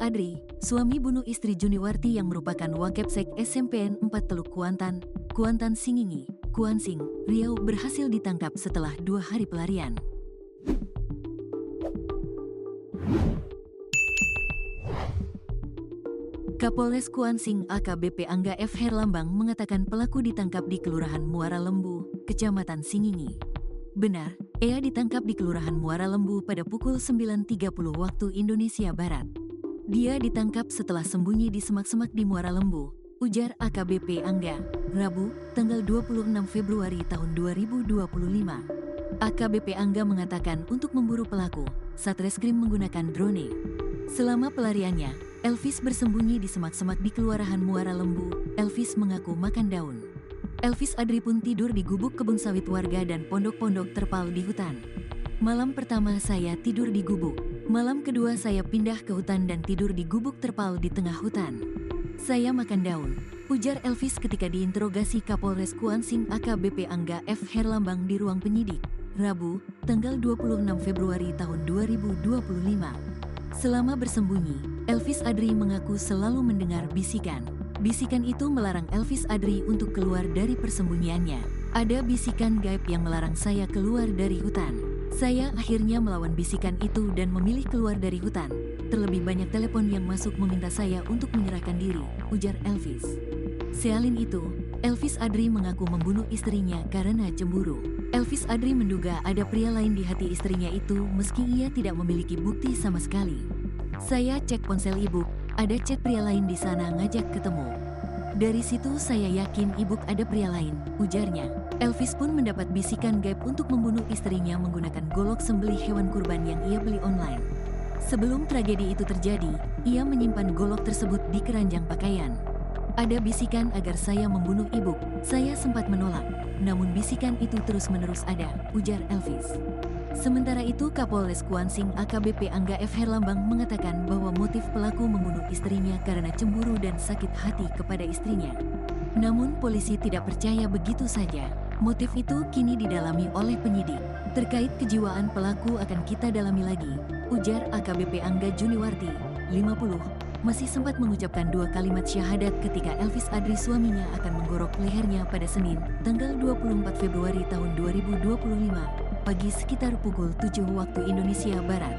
Adri, suami bunuh istri Juniwarti yang merupakan Wakapsek SMPN 4 Teluk Kuantan, Kuantan Singingi, Kuansing, Riau berhasil ditangkap setelah 2 hari pelarian. Kapolres Kuansing AKBP Angga F. Herlambang mengatakan pelaku ditangkap di Kelurahan Muara Lembu, Kecamatan Singingi. Benar, ia ditangkap di Kelurahan Muara Lembu pada pukul 9.30 waktu Indonesia Barat. Dia ditangkap setelah sembunyi di semak-semak di Muara Lembu, ujar AKBP Angga, Rabu, tanggal 26 Februari tahun 2025. AKBP Angga mengatakan untuk memburu pelaku, Satreskrim menggunakan drone. Selama pelariannya, Elvis bersembunyi di semak-semak di Kelurahan Muara Lembu. Elvis mengaku makan daun. Elvis Adri pun tidur di gubuk kebun sawit warga dan pondok-pondok terpal di hutan. Malam pertama saya tidur di gubuk. Malam kedua saya pindah ke hutan dan tidur di gubuk terpal di tengah hutan. Saya makan daun, ujar Elvis ketika diinterogasi Kapolres Kuansing AKBP Angga F. Herlambang di ruang penyidik, Rabu, tanggal 26 Februari tahun 2025. Selama bersembunyi, Elvis Adri mengaku selalu mendengar bisikan. Bisikan itu melarang Elvis Adri untuk keluar dari persembunyiannya. Ada bisikan gaib yang melarang saya keluar dari hutan. Saya akhirnya melawan bisikan itu dan memilih keluar dari hutan. Terlebih banyak telepon yang masuk meminta saya untuk menyerahkan diri, ujar Elvis. Selain itu, Elvis Adri mengaku membunuh istrinya karena cemburu. Elvis Adri menduga ada pria lain di hati istrinya itu meski ia tidak memiliki bukti sama sekali. Saya cek ponsel ibu, ada chat pria lain di sana ngajak ketemu. Dari situ saya yakin ibu ada pria lain, ujarnya. Elvis pun mendapat bisikan gaib untuk membunuh istrinya menggunakan golok sembelih hewan kurban yang ia beli online. Sebelum tragedi itu terjadi, ia menyimpan golok tersebut di keranjang pakaian. Ada bisikan agar saya membunuh ibu, saya sempat menolak, namun bisikan itu terus-menerus ada, ujar Elvis. Sementara itu Kapolres Kuansing AKBP Angga F. Herlambang mengatakan bahwa motif pelaku membunuh istrinya karena cemburu dan sakit hati kepada istrinya. Namun polisi tidak percaya begitu saja, motif itu kini didalami oleh penyidik. Terkait kejiwaan pelaku akan kita dalami lagi, ujar AKBP Angga Juniwarti, 50, masih sempat mengucapkan 2 kalimat syahadat ketika Elvis Adri suaminya akan menggorok lehernya pada Senin, tanggal 24 Februari tahun 2025, pagi sekitar pukul 7 waktu Indonesia Barat.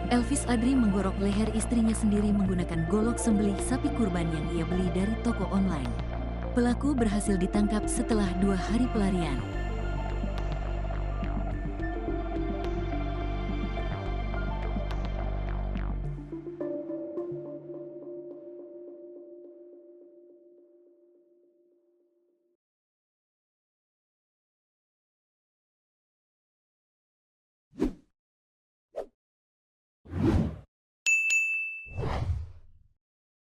Elvis Adri menggorok leher istrinya sendiri menggunakan golok sembelih sapi kurban yang ia beli dari toko online. Pelaku berhasil ditangkap setelah 2 hari pelarian.